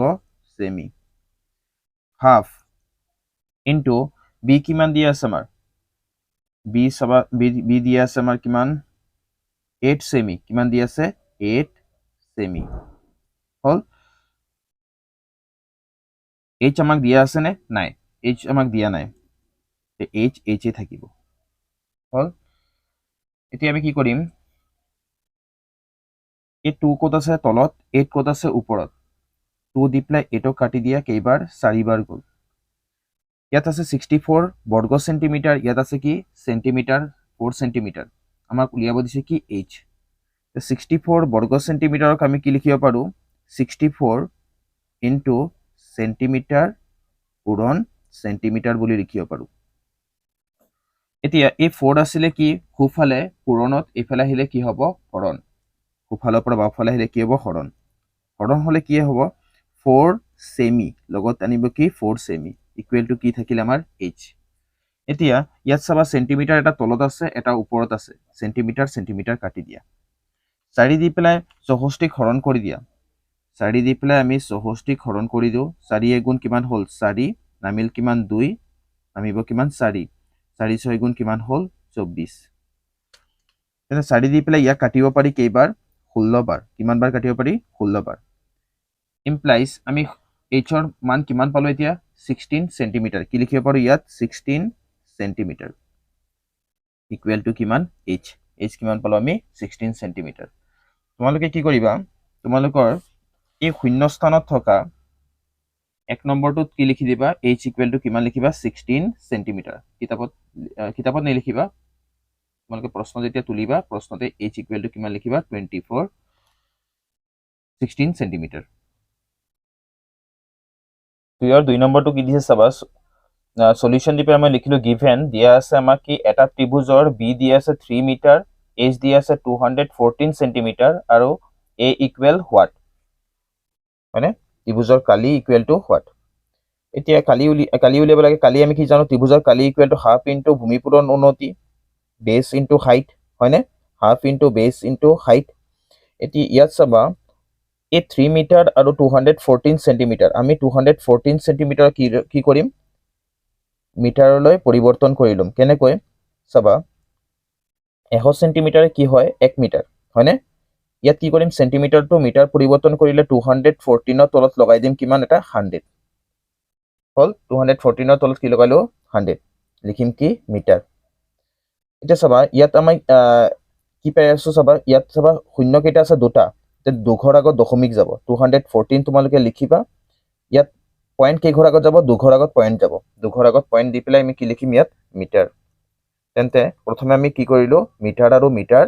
সেমি হাফ ইনটু বি কিমান দিয়া আছে আমাৰ বি দিয়া আছে আমাৰ কিমান 8 সেমি কিমান দিয়া আছে 8 সেমি হল এইচ আমাক দিয়া আছে নে নাই এইচ আমাক দিয়া নাই এইচ এ থাকিব হল এতিয়া আমি কি কৰিম এই 2 ক'ত আছে তলত 8 ক'ত আছে ওপৰত 2 দি পেলাই 8ক কাটি দিয়া কেইবাৰ 4 বাৰ গ'ল ইয়াত আছে 64 বৰ্গ চেণ্টিমিটাৰ ইয়াত আছে কি চেণ্টিমিটাৰ 4 চেণ্টিমিটাৰ আমাক উলিয়াব দিছে কি এইচ 64 বৰ্গ চেণ্টিমিটাৰক আমি কি লিখিব পাৰোঁ 64 ইনটু চেণ্টিমিটাৰ পূৰণ চেণ্টিমিটাৰ বুলি লিখিব পাৰোঁ এতিয়া এই 4 আছিলে কি সোঁফালে পূৰণত এইফালে আহিলে কি হ'ব হৰণ সোঁফালৰ পৰা বাওঁফালে আহিলে কি হ'ব হৰণ হ'লে কি হ'ব 4 সেমি লগত আনিব কি 4 সেমি ইকুৱেল টু কি থাকিলে আমাৰ এইচ এতিয়া ইয়াত চাবা চেণ্টিমিটাৰ এটা তলত আছে এটা ওপৰত আছে চেণ্টিমিটাৰ কাটি দিয়া 4 দি পেলাই 64ক হৰণ কৰি দিয়া 4 দি পেলাই আমি 64 হৰণ কৰি দিওঁ 4 গুণ কিমান হ'ল 4 নামিল কিমান 2 নামিব কিমান 4 4 6 গুণ কিমান হ'ল 24 তেনে 4 দি পেলাই ইয়াক কাটিব পাৰি কেইবাৰ 16 বাৰ কিমান বাৰ কাটিব পাৰি 16 বাৰ ইমপ্লাইজ আমি h ৰ মান কিমান পালো এতিয়া 16 সেন্টিমিটাৰ কি লিখিব পাৰো ইয়াত 16 সেন্টিমিটাৰ ইকুৱেল টু কিমান h কিমান পালো আমি 16 সেন্টিমিটাৰ তোমালোকে কি কৰিবা তোমালোকৰ এই শূন্য স্থানত থকা এক নম্বৰটোত কি লিখি দিবা h ইকুৱেল টু কিমান লিখিবা 16 সেন্টিমিটাৰ কিতাপত নিলিখিবা তোমালোকে প্ৰশ্ন যেতিয়া তুলিবা প্ৰশ্নতে h ইকুৱেল টু কিমান লিখিবা 16 সেন্টিমিটাৰ ইয়াৰ 2 নম্বৰটো কি দিছে চাবা সলিউশন দি পেলাই মই লিখিলো গিভেন দিয়া আছে আমাক কি এটা ত্ৰিভুজৰ বি দিয়া আছে 3 মিটাৰ h দিয়া আছে 214 সেন্টিমিটাৰ আৰু a ইকুৱেল হোৱাট মানে ত্ৰিভুজৰ কালি ইকুৱেল টু হোৱাট এতিয়া কালি উলিয়াব লাগে কালি আমি কি জানো ত্ৰিভুজৰ কালি ইকুৱেল টু হাফ ইনটু ভূমিপূৰণ উন্নতি বেস ইনটু হাইট হয়নে half into base into height এতিয়া ইয়াত চাবা এই 3 মিটাৰ আৰু 214 সেন্টিমিটাৰ আমি 214 সেন্টিমিটাৰ কি কৰিম মিটাৰলৈ পৰিৱৰ্তন কৰি লম কেনেকৈ চাবা 100 সেন্টিমিটাৰে কি হয় 1 মিটাৰ হয়নে ইয়াত কি কৰিম সেন্টিমিটাৰটো মিটাৰ পৰিৱৰ্তন কৰিলে 214 ৰ তলত লগাই দিম কিমান এটা 100 হল 214 ৰ তলত কি লগালো 100 লিখিম কি মিটাৰ এতিয়া চাবা ইয়াত আমি কি পাই আছো চাবা ইয়াত চাবা শূন্য কেইটা আছে দুটা তে দুঘৰ আগত দশমিক যাব 214 তোমালোকে লিখিবা ইয়াত পয়েন্ট কেই ঘৰ আগত যাব দুঘৰ আগত পয়েন্ট যাব দুঘৰ আগত পয়েন্ট দি পেলাই আমি কি লিখিম ইয়াত মিটাৰ তেন্তে প্ৰথমে আমি কি কৰিলো মিটাৰ আৰু মিটাৰ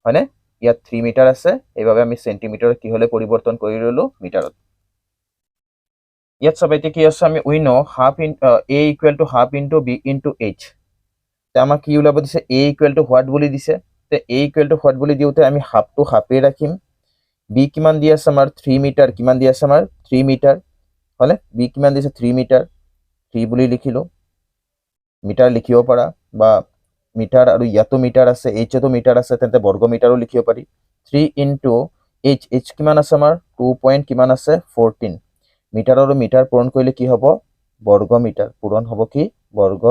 হয়নে ইয়াত 3 মিটাৰ আছে এইভাবে আমি সেন্টিমিটাৰ কি হলে পৰিৱৰ্তন কৰি ললো মিটাৰত ইয়াত সবাইতে কি আছে আমি we know half in a equal to half into b into h তে আমাক কি উলাব দিছে a ইকুৱেল টু হোৱাট বুলি দিছে তে a ইকুৱেল টু হোৱাট বুলি দিওতে আমি হাফ টু হাফে ৰাখিম b কিমান দি আছে আমাৰ 3 মিটাৰ কিমান দি আছে আমাৰ 3 মিটাৰ হলে b কিমান দিছে 3 মিটাৰ 3 বুলি লিখিলো মিটাৰ লিখিব পাৰা বা মিটাৰ আৰু ইয়াতো মিটাৰ আছে h তো মিটাৰ আছে তেন্তে বৰ্গ মিটাৰো লিখিব পাৰি 3 ইনটু h কিমান আছে আমাৰ 2 পইণ্ট কিমান আছে 14 মিটাৰ আৰু মিটাৰ পূৰণ কৰিলে কি হ'ব বৰ্গ মিটাৰ পূৰণ হ'ব কি বৰ্গ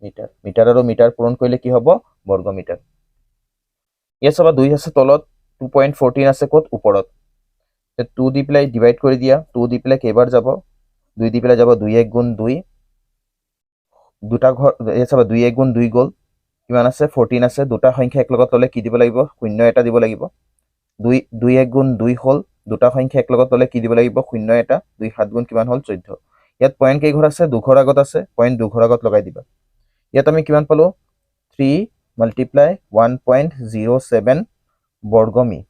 মিটাৰ মিটাৰ আৰু মিটাৰ পূৰণ কৰিলে কি হ'ব বৰ্গ মিটাৰ ইয়াত চাবা 2 আছে তলত 2.14 আছে ক'ত ওপৰত তে 2 দি পেলাই ডিভাইড কৰি দিয়া 2 দি পেলাই কেইবাৰ যাব 2 দি পেলাই যাব 2 1 গুণ 2 দুটা ঘৰ ইয়াত চাবা 2 1 গুণ 2 গল কিমান আছে 14 আছে দুটা সংখ্যা এক লগত ললে কি দিব লাগিব শূন্য এটা দিব লাগিব 2 2 1 গুণ 2 হল দুটা সংখ্যা এক লগত ললে কি দিব লাগিব শূন্য এটা 2 7 গুণ কিমান হল 14 ইয়াত পয়েন্ট কেই ঘৰ আছে দুঘৰ আগত আছে পয়েন্ট দুঘৰ আগত লগাই দিবা ইয়াত আমি কিমান পালো 3 মাল্টিপ্লাই 1.07 বৰ্গমি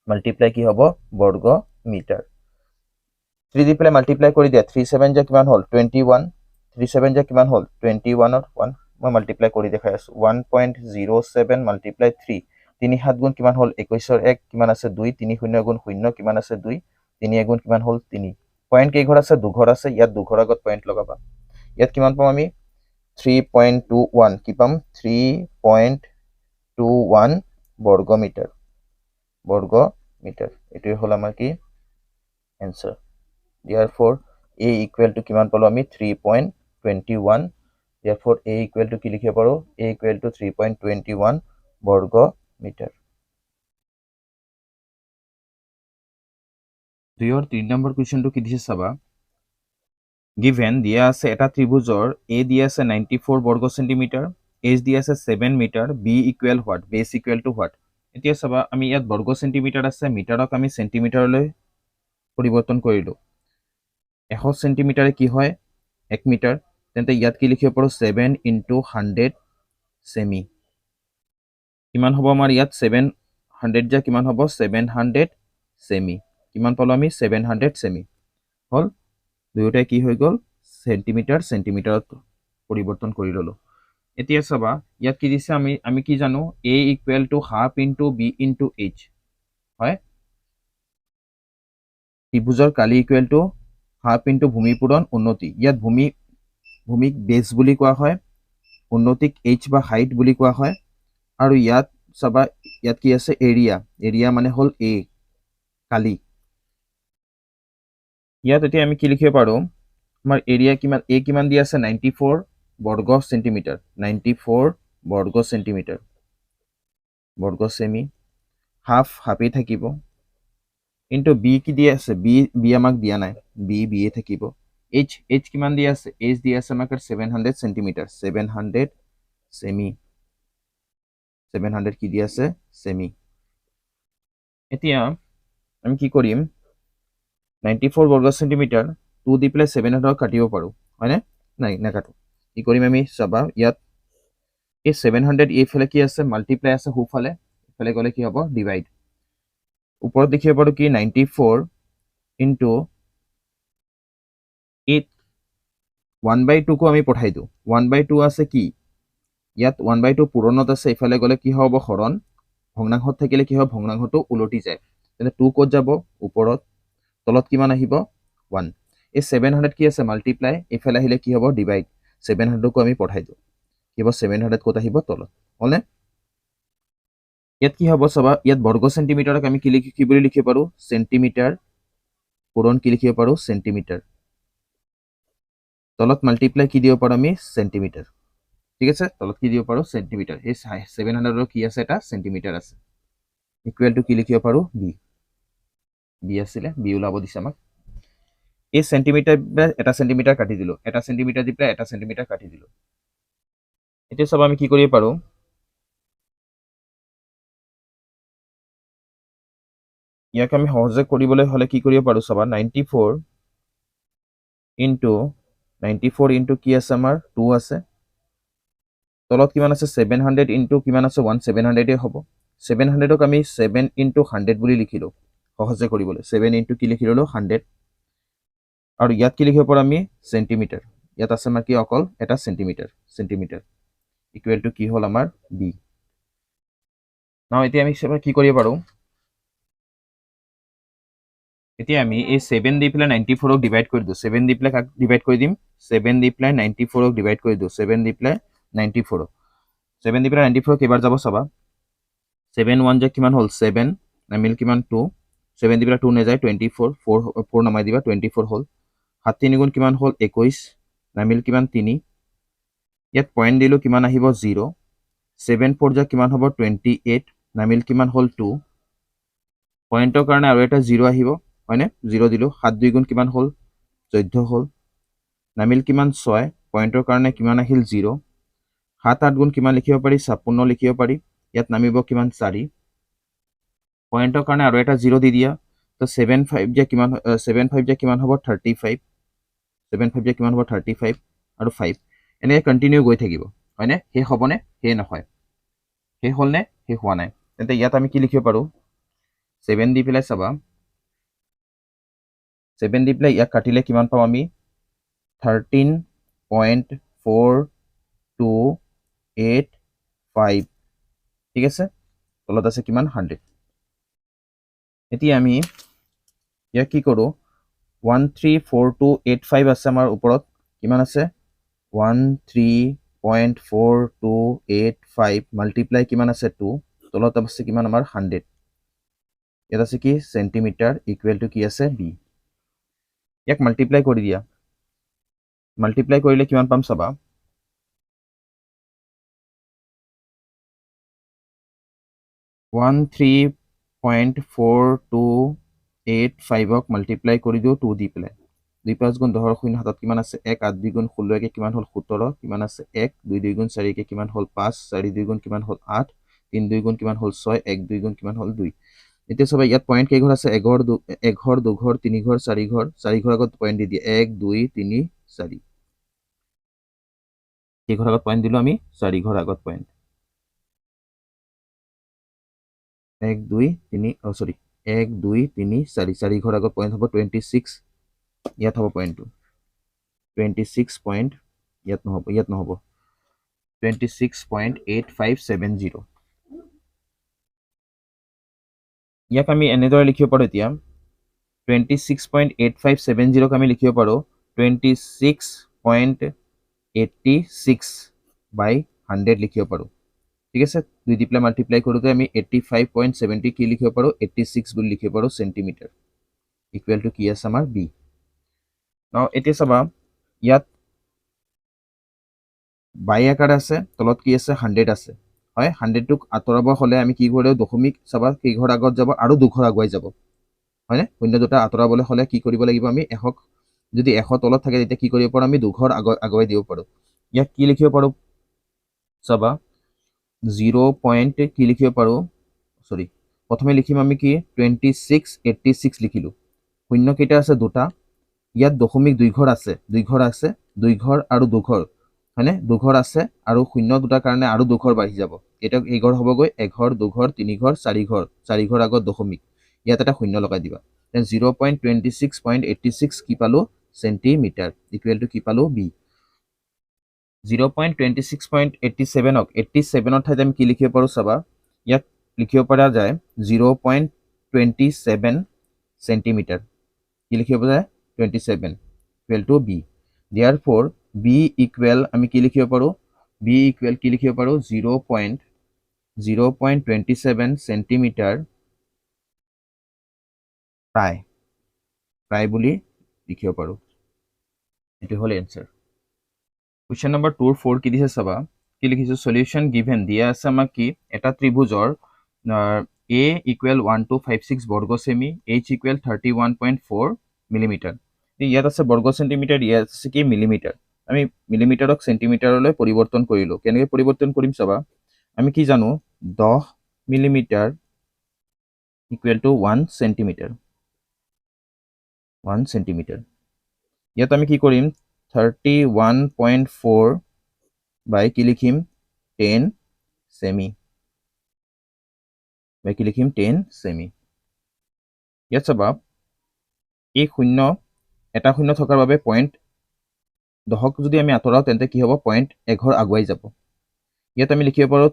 মাল্টিপ্লাই কি হ'ব বৰ্গ মিটাৰ 3 দি পেলাই মাল্টিপ্লাই কৰি দিয়া 3 7 যে কিমান হল 21 3 7 যে কিমান হল 21 ৰ 1 মই মাল্টিপ্লাই কৰি দেখাই আছো 1.07 মাল্টিপ্লাই 3 3 7 গুণ কিমান হল 21 ৰ 1 কিমান আছে 2 3 0 গুণ 0 কিমান আছে 2 3 1 গুণ কিমান হল 3 পয়েন্ট কেই ঘৰ আছে দুঘৰ আছে ইয়াত দুঘৰ আগত পয়েন্ট লগাবা ইয়াত কিমান পাম আমি 3.21 কি পাম 3.21 বৰ্গ মিটাৰ এটো হল আমাৰ কি answer therefore a equal to কিমান পালো আমি 3.21 therefore a equal to কি লিখিব পাৰো a equal to 3.21 বৰ্গ মিটাৰ দুইৰ 3 নম্বৰ কোৱেশ্চনটো কি দিছে চাবা given দিয়া আছে এটা ত্ৰিভুজৰ a দিয়া আছে 94 বৰ্গ সেন্টিমিটাৰ h দিয়া আছে 7 metre b equal what base equal to what এতিয়া চাবা আমি ইয়াত বৰ্গ সেন্টিমিটাৰ আছে মিটাৰক আমি সেন্টিমিটাৰলৈ পৰিৱৰ্তন কৰিলো 100 সেন্টিমিটাৰে কি হয় 1 মিটাৰ তেন্তে ইয়াত কি লিখিব পাৰো 7 * 100 সেমি কিমান হ'ব আমাৰ ইয়াত 700 যা কিমান হ'ব 700 সেমি কিমান পালো আমি 700 সেমি হল দুয়োটাই কি হৈ গল সেন্টিমিটাৰত পৰিৱৰ্তন কৰি ললো এতিয়া চাবা ইয়াত কি দিছে আমি কি জানো a equal to half into b into h হয় ত্ৰিভুজৰ কালি ইকুৱেল টু হাফ ইনটু ভূমিপূৰণ উন্নতি ইয়াত ভূমিক বেস বুলি কোৱা হয় উন্নতিক h বা হাইট বুলি কোৱা হয় আৰু ইয়াত চাবা ইয়াত কি আছে এৰিয়া মানে হল a কালি ইয়াত এতিয়া আমি কি লিখিব পাৰোঁ আমাৰ এৰিয়া কিমান এ কিমান দিয়া আছে 94 বৰ্গ সেন্টিমিটাৰ 94 বৰ্গ সেন্টিমিটাৰ বৰ্গ সেমি হাফে থাকিব ইনটু বি কি দিয়া আছে বি আমাক দিয়া নাই বি এ থাকিব এইচ কিমান দিয়া আছে এইচ দিয়া আছে আমাক 700 সেন্টিমিটাৰ 700 সেমি 700 কি দিয়া আছে সেমি এতিয়া আমি কি কৰিম 94 বৰ্গ সেন্টিমিটাৰ 2 দি পেলাই 700 কাটিব পাৰোঁ হয়নে নাই নাকাটো কি কৰিম আমি চাবা ইয়াত এই 700 এইফালে কি আছে মাল্টিপ্লাই আছে সোঁফালে ইফালে গ'লে কি হ'ব ডিভাইড ওপৰত দেখিব পাৰোঁ কি 94 ইনটু 8 1/2 কো আমি পঠাই দিওঁ 1/2 আছে কি ইয়াত 1/2 পূৰণত আছে ইফালে গ'লে কি হ'ব হৰণ ভগ্নাংশত থাকিলে কি হ'ব ভগ্নাংশটো উলটি যায় তেনে 2 ক'ত যাব ওপৰত তলত কিমান আহিব 1 এই 700 কি আছে মাল্টিপ্লাই ইফালে আহিলে কি হ'ব ডিভাইড 700 কো আমি পঠাই দিওঁ কি হ'ব 700 ক'ত আহিব তলত হ'লনে ইয়াত কি হ'ব চাবা ইয়াত বৰ্গ সেন্টিমিটাৰক আমি কি বুলি লিখিব পাৰোঁ সেন্টিমিটাৰ পূৰণ কি লিখিব পাৰোঁ সেন্টিমিটাৰ তলত মাল্টিপ্লাই কি দিব পাৰোঁ আমি সেন্টিমিটাৰ ঠিক আছে তলত কি দিব পাৰোঁ সেন্টিমিটাৰ এই 700 কি আছে এটা সেন্টিমিটাৰ আছে ইকুৱেল টু কি লিখিব পাৰোঁ বি আছিলে বি ওলাব দিছে আমাক এই সেন্টিমিটাৰ এটা সেন্টিমিটাৰ কাটি দিলোঁ এটা সেন্টিমিটাৰ দি পেলাই এটা সেন্টিমিটাৰ কাটি দিলোঁ এতিয়া চাবা আমি কি কৰিব পাৰোঁ ইয়াক আমি সহজে কৰিবলৈ হ'লে কি কৰিব পাৰোঁ চাবা 94 ইনটু কি আছে আমাৰ 2 আছে তলত কিমান আছে 700 ইনটু কিমান আছে 1700 হ'ব 700ক আমি 7 ইনটু 100 বুলি লিখিলোঁ সহজে কৰিবলৈ 7 ইনটু কি লিখি ল'লোঁ 100 আৰু ইয়াত কি লিখিব পাৰোঁ আমি সেন্টিমিটাৰ ইয়াত আছে আমাৰ কি অকল এটা সেন্টিমিটাৰ ইকুৱেল টু কি হ'ল আমাৰ বি নাও এতিয়া আমি কি কৰিব পাৰোঁ এতিয়া আমি এই 7 দি পেলাই 94ক ডিভাইড কৰি দিওঁ 7 দি পেলাই ডিভাইড কৰি দিম 7 দি পেলাই 94ক ডিভাইড কৰি দিওঁ 7 দি পেলাই 94 7 দি পেলাই 94 কেইবাৰ যাব চাবা 7 1 যে কিমান হ'ল 7 নামিল কিমান 2 7 দি পেলাই 2 নাযায় 24 4 নামাই দিবা 24 হ'ল 7 3 গুণ কিমান হ'ল 21 নামিল কিমান 3 ইয়াত পইণ্ট দিলোঁ কিমান আহিব 0 7 4 যে কিমান হ'ব 28 নামিল কিমান হ'ল 2 পইণ্টৰ কাৰণে আৰু এটা 0 আহিব হয়নে 0 দিলোঁ 7 2 গুণ কিমান হ'ল 14 হ'ল নামিল কিমান 6 পইণ্টৰ কাৰণে কিমান আহিল 0 7 8 গুণ কিমান লিখিব পাৰি 56 লিখিব পাৰি ইয়াত নামিব কিমান 4 পইণ্টৰ কাৰণে আৰু এটা 0 দি দিয়া তো 7 5 যে কিমান হ'ব 35 7 5 যে কিমান হ'ব 35 আৰু 5 এনেকৈ কণ্টিনিউ গৈ থাকিব হয়নে শেষ হ'বনে শেষ নহয় শেষ হ'লনে শেষ হোৱা নাই তেন্তে ইয়াত আমি কি লিখিব পাৰোঁ 7 দি পেলাই চাবা 7 দি পেলাই ইয়াক কাটিলে কিমান পাওঁ আমি 13.4285 ঠিক আছে তলত আছে কিমান 100 এতিয়া আমি ইয়াক কি কৰোঁ 134285 আছে আমাৰ ওপৰত কিমান আছে 13.4285 মাল্টিপ্লাই কিমান আছে 2 তলত আছে কিমান আমাৰ 100 ইয়াত আছে কি সেন্টিমিটাৰ ইকুৱেল টু কি আছে বি ইয়াক মাল্টিপ্লাই কৰি দিয়া মাল্টিপ্লাই কৰিলে কিমান পাম চাবা 13.4285ক মাল্টিপ্লাই কৰি দিওঁ 2 দি পেলাই 2 5 গুণ 10 শূন্য হাতত কিমান আছে 1 8 2 গুণ 16 কে কিমান হ'ল 17 কিমান আছে 1 2 2 গুণ 4 কে কিমান হ'ল 5 4 2 গুণ কিমান হ'ল 8 3 2 গুণ কিমান হ'ল 6 1 2 গুণ কিমান হ'ল 2 এতিয়া সবাই ইয়াত পয়েন্ট কেই ঘৰ আছে এঘৰ দুঘৰ তিনি ঘৰ চাৰি ঘৰ আগত পয়েন্ট দি দিয়ে 1 2 3 4 এই ঘৰ আগত পয়েন্ট দিলো আমি 4 ঘৰ আগত পয়েন্ট 1 2 3 সৰি 1 2 3 4 ঘৰ আগত পয়েন্ট হ'ব 26 ইয়াত হ'ব পয়েন্টটো 26 পয়েন্ট ইয়াত নহব 26.8570 ইয়াক আমি এনেদৰে লিখিব পাৰোঁ এতিয়া 26.8570 আমি লিখিব পাৰোঁ 26.86/100 লিখিব পাৰোঁ ঠিক আছে 2 দি পেলাই মাল্টিপ্লাই কৰোঁতে আমি 85.70 কি লিখিব পাৰোঁ 86 বুলি লিখিব পাৰোঁ সেন্টিমিটাৰ ইকুৱেল টু কি আছে আমাৰ বি নাও এতিয়া চাবা ইয়াত বাই আকাৰ আছে তলত কি আছে 100 আছে হয় 100টোক আঁতৰাব হলে আমি কি কৰিলে দশমিক চাবা কেইঘৰ আগত যাব আৰু দুঘৰ আগুৱাই যাব হয় নে শূন্য দুটা আঁতৰাবলৈ হলে কি কৰিব লাগিব আমি 100 যদি 100 তলত থাকে তেতিয়া কি কৰিব পাৰো আমি দুঘৰ আগুৱাই দিব পাৰো ইয়াত কি লিখিব পাৰো চাবা 0. কি লিখিব পাৰো সরি প্রথমে লিখিম আমি কি 2686 লিখিলো শূন্য কেইটা আছে দুটা ইয়াত দশমিক দুই ঘৰ আছে আৰু দুঘৰ হয়নে দুঘৰ আছে আৰু শূন্য দুটাৰ কাৰণে আৰু দুঘৰ বাঢ়ি যাব এটা এঘৰ হ'বগৈ এঘৰ দুঘৰ তিনি ঘৰ চাৰি ঘৰ আগত দশমিক ইয়াত এটা শূন্য লগাই দিবা দেন 0.26.86 কি পালো সেন্টিমিটার ইকুয়াল টু কি পালো বি 0.26.87 87 ঠাইত আমি কি লিখিব পাৰো চাবা ইয়াত লিখিব পৰা যায় 0.27 সেন্টিমিটার কি লিখিব যায় 27 equal to B therefore b equal আমি কি লিখিব পাৰো b ইকুয়াল কি লিখিব পাৰো 0.27 সেন্টিমিটাৰ প্ৰায় বুলি লিখিব পাৰো এটো হল এনসার Question number 2 or 4 কি দিছে চাবা কি লিখিছো সলিউশন গিভেন দিয়া আছে আমাক কি এটা ত্ৰিভুজৰ a equal 1256 বর্গ সেমি h equal 31.4 মিলিমিটার ইয়াত আছে বর্গ সেন্টিমিটার ইয়াত আছে কি মিলিমিটার আমি মিলিমিটারক সেন্টিমিটারলৈ পৰিৱৰ্তন কৰিলো কেনেকৈ পৰিৱৰ্তন কৰিম চাবা আমি কি জানো 10 millimetre equal to 1 centimetre 1 centimetre ইয়াত আমি কি কৰিম 31.4 by কি লিখিম 10 সেমি by কি লিখিম 10 সেমি ইয়াত চাবা এই শূন্য এটা শূন্য থকাৰ বাবে পইণ্ট 10ক যদি আমি আঁতৰাও তেন্তে কি হ'ব পইণ্ট এঘৰ আগুৱাই যাব ইয়াত আমি লিখিব পাৰো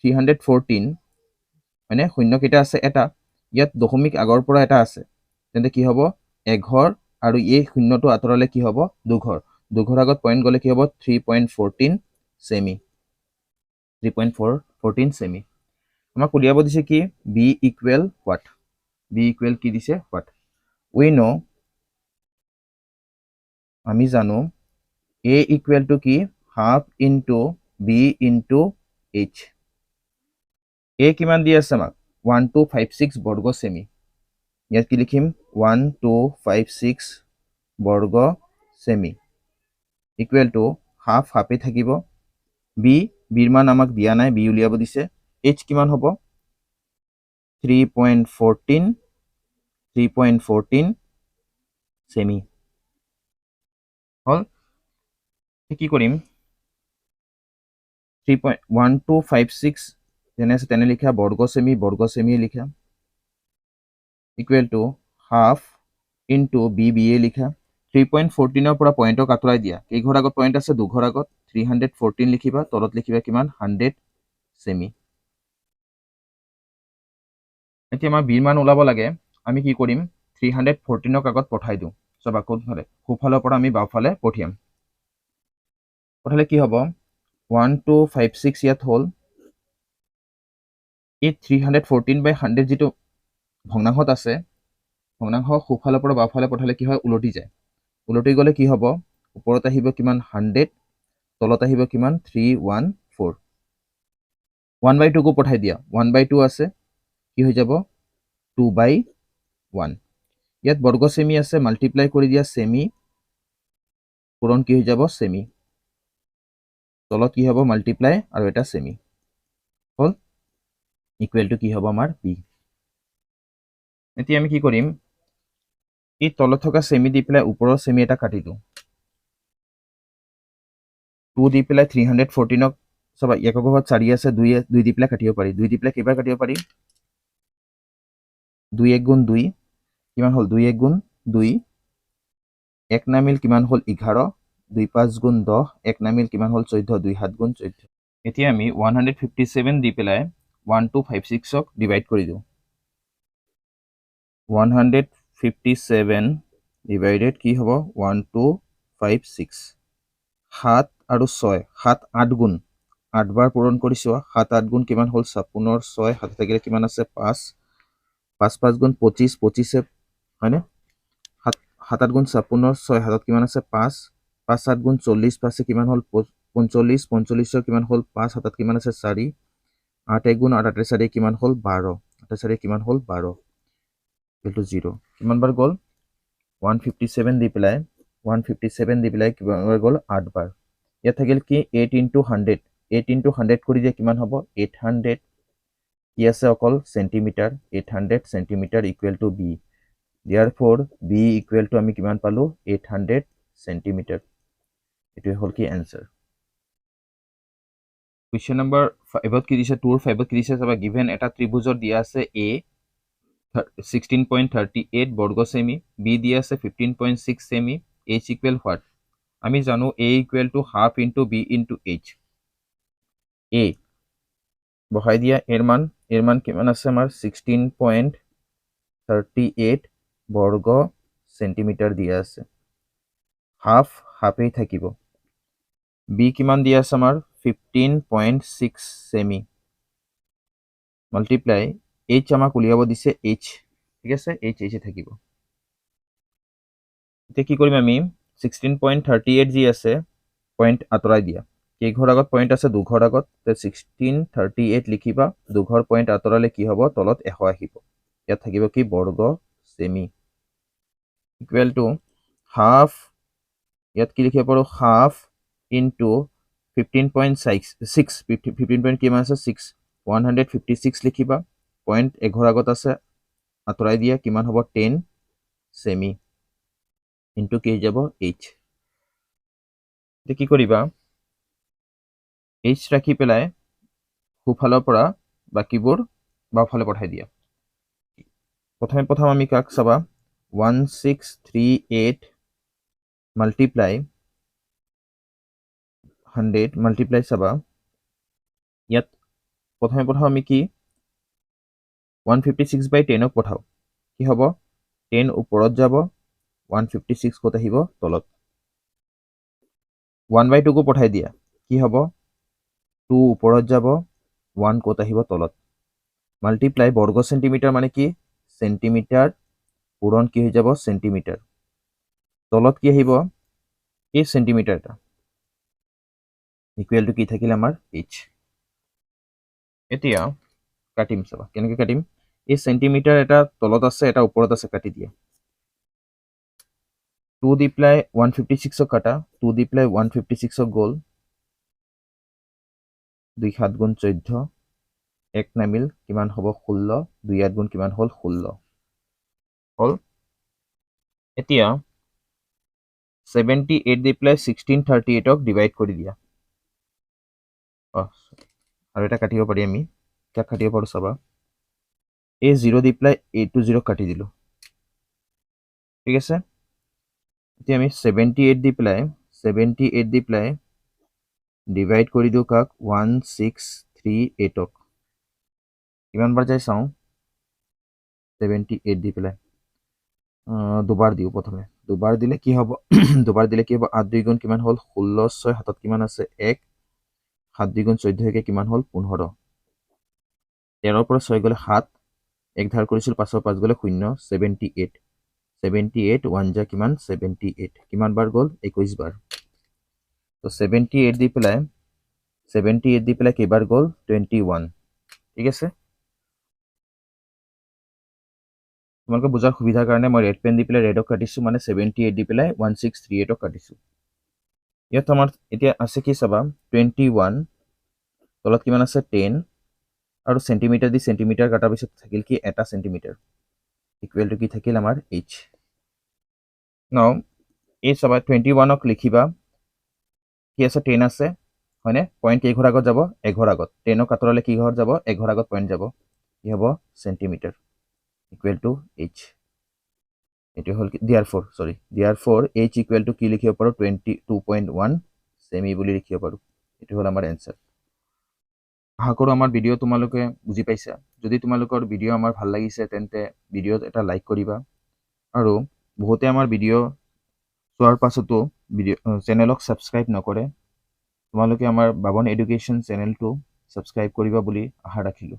314 মানে শূন্য কেইটা আছে এটা ইয়াত দশমিক আগৰ পৰা এটা আছে তেন্তে কি হ'ব এঘৰ আৰু এই শূন্যটো আঁতৰালে কি হ'ব দুঘৰ আগত পইণ্ট গলে কি হ'ব 3.14 সেমি 3.14 সেমি আমাক উলিয়াব দিছে কি b equal what b equal কি দিছে what we know আমি জানো a equal to কি half into b into h a কিমান দি আছে আমাক 1256 বর্গ সেমি ইয়াত কি লিখিম 1256 বর্গ সেমি ইকুয়াল টু হাফ হাফে থাকিব বি বিৰ মান আমাক দিয়া নাই বি উলিয়াব দিছে h কিমান হ'ব 3.14 সেমি হল কি কৰিম 3.1256 যেনে আছে তেনে লিখা বর্গ সেমি লিখা equal to half into B এ লিখা 3.14 পৰা পইণ্টক আঁতৰাই দিয়া কেইঘৰ আগত পইণ্ট আছে দুঘৰ আগত 314 লিখিবা তলত লিখিবা কিমান 100 সেমি এতিয়া আমাৰ বিৰ মান ওলাব লাগে আমি কি কৰিম 314ক আগত পঠাই দিওঁ সবা কোনফালে খুফালৰ পৰা আমি বাওফালে পঠিয়াম পঠালে কি হ'ব 1256 ইয়াত হ'ল এই 314/100 যেটো ভগ্নাংশত আছে ভগ্নাংশ খুফালৰ পৰা বাওফালে পঠালে কি হয় উলটি যায় উলটি গলে কি হ'ব ওপৰত আহিব কিমান 100 তলত আহিব কিমান 314 1/2 কো পঠাই দিয়া 1/2 আছে কি হৈ যাব 2/1 ইয়াত বর্গ সেমি আছে মাল্টিপ্লাই কৰি দিয়া সেমি পূৰণ কি হৈ যাব সেমি তলত কি হ'ব মাল্টিপ্লাই আৰু এটা সেমি হল ইকুয়াল টু কি হ'ব আমাৰ b এতিয়া আমি কি কৰিম এই তলত থকা সেমি দি পেলাই ওপৰৰ সেমি এটা কাটি দিওঁ 2 দি পেলাই 314ক সবা একক ঘৰত 4 আছে 2 দি পেলাই কাটিব পাৰি 2 দি পেলাই কেইবাৰ কাটিব পাৰি 2 1 গুণ 2 কিমান হল 2 1 গুণ 2 এক নামিল কিমান হল 11 2 5 গুণ 10 এক নামিল কিমান হল 14 2 7 গুণ 14 এতিয়া আমি 157 দি পেলাই 1256ক ডিভাইড কৰি দিওঁ 157 ডিভাইডেড কি হ'ব 1256 7 আৰু 6 7 8 গুণ 8 বাৰ পূৰণ কৰিছো 7 8 গুণ কিমান হল 56 6 হাত থাকিলে কিমান আছে 5 5 5 গুণ 25 25 হয়নে 7 8 গুণ 56 6 হাতত কিমান আছে 5 5 7 গুণ 40 5 কিমান হ'ল 45 45 কিমান হ'ল 5 হাতত কিমান আছে 4 8 1 গুণ 8 4 কিমান হ'ল 12 8 4 কিমান হ'ল 12 ইকুৱেল টু 0 কিমান বাৰ গ'ল 157 দি পেলাই 157 দি পেলাই কিমান বাৰ গ'ল 8 বাৰ ইয়াত থাকিল কি 8 into 100 8 into 100 কৰি দিয়ে কিমান হ'ব 800 কি আছে অকল centimetre 800 centimetre equal to b therefore b equal to আমি কিমান পালো 800 সেন্টিমিটাৰ এটো হল কি आंसर question number 5 কি দিছে 2 5 কি দিছে সবা given এটা ত্ৰিভুজৰ দিয়া আছে a 16.38 বৰ্গ সেমি b দিয়া আছে 15.6 সেমি h equal what আমি জানো a equal to half into b into h a বহাই দিয়া এর মান কিমান আছে আমাৰ 16.38 বৰ্গ সেন্টিমিটাৰ দিয়া আছে হাফেই থাকিব বি কিমান দিয়া আছে আমাৰ 15.6 সেমি মাল্টিপ্লাই এইচ আমাক উলিয়াব দিছে এইচ ঠিক আছে এইচ এইচে থাকিব এতিয়া কি কৰিম আমি 16.38 জি আছে পয়েন্ট আঁতৰাই দিয়া কেইঘৰ আগত পয়েন্ট আছে দুঘৰ আগত 1638 লিখিবা দুঘৰ পয়েন্ট আঁতৰালে কি হ'ব তলত 100 আহিব ইয়াত থাকিব কি বৰ্গ সেমি equal to half ইয়াত কি লিখিব পাৰো half into 15.6 15 কিমান আছে 6 156 লিখিবা পয়েন্ট 11 আগত আছে আঁতৰাই দিয়া কিমান হ'ব 10 সেমি ইনটু কি যাব h তে কি কৰিবা h ৰাখি পেলাই খুফালৰ পৰা বাকিবোৰ বাফালে পঠাই দিয়া প্ৰথম আমি কাক চাবা 1638 multiply 100 multiply চাবা ইয়াত প্ৰথমে আমি কি 156 by 10 ক পঠাও কি হ'ব 10 ওপৰত যাব 156 কত আহিব তলত 1 by 2 কো পঠাই দিয়া কি হ'ব 2 ওপৰত যাব 1 কত আহিব তলত মাল্টিপ্লাই বৰ্গ সেন্টিমিটাৰ মানে কি সেন্টিমিটাৰ পূৰণ কি হৈ যাব সেন্টিমিটাৰ তলত কি আহিব এই সেন্টিমিটাৰটা ইকুৱেল টু কি থাকিল আমাৰ h এতিয়া কাটিম চাবা কেনেকৈ কাটিম এই সেন্টিমিটাৰ এটা তলত আছে এটা ওপৰত আছে কাটি দিয়া 2 দি প্লাই 156 কাটা 2 দি প্লাই 156 গল 2 7 গুণ 14 এক নামিল কিমান হ'ব 16 2 8 গুণ কিমান হ'ল 16 হল এতিয়া 78 দি প্লাই 1638 ক ডিভাইড কৰি দিয়া আৰু এটা কাটিব পাৰি আমি কি কাটিব পাৰো চাবা এই 0 দি প্লাই a to 0 কাটি দিলো ঠিক আছে এতিয়া আমি 78 দি প্লাই ডিভাইড কৰি দিও কাক 1638 ক কিমান বাৰ যায় চাও 78 দি প্লাই দুবাৰ দিও প্ৰথমে দুবাৰ দিলে কি হ'ব 8 2 গুণ কিমান হ'ল 16 6 হাতত কিমান আছে 1 7 2 গুণ 14 কে কিমান হ'ল 15 13 পৰা 6 গলে 7 এক ধাৰ কৰিছিল 5 5 গলে 0 78 1 যা কিমান 78 কিমান বাৰ গল 21 বাৰ তো 78 দি পেলাই কেইবাৰ গল 21 ঠিক আছে তোমালোকে বুজাৰ সুবিধাৰ কাৰণে মই ৰেড পেন দি পেলাই ৰেডক কাটিছো মানে 78 দি পেলাই 1638 ক কাটিছো ইয়াত আমাৰ এতিয়া আছে কি চাবা 21 তলত কিমান আছে 10 আৰু সেন্টিমিটাৰ দি সেন্টিমিটাৰ কাটাৰ পিছত থাকিল কি এটা সেন্টিমিটাৰ ইকুৱেল টু কি থাকিল আমাৰ h নাও এই চাবা 21 ক লিখিবা কি আছে 10 আছে হয়নে পয়েন্ট কেই ঘৰ আগত যাব 11 আগত 10 ক আঁতৰালে কি ঘৰ যাব 11 আগত পয়েন্ট যাব কি হ'ব সেন্টিমিটাৰ equal to h এটো হল therefore h equal to কি লিখিব পাৰো 22.1 সেমি বুলি লিখিব পাৰো এটো হল আমাৰ आंसर আশা কৰো আমাৰ ভিডিও তোমালোকে বুজি পাইছা যদি তোমালোকৰ ভিডিও আমাৰ ভাল লাগিছে তেন্তে ভিডিওত এটা লাইক কৰিবা আৰু বহুতে আমাৰ ভিডিও চোৱাৰ পাছতো ভিডিও চেনেলক সাবস্ক্ৰাইব নকৰে তোমালোকে আমাৰ বাবন এডুকেশ্যন চেনেলটো সাবস্ক্ৰাইব কৰিবা বুলি আশা ৰাখিলো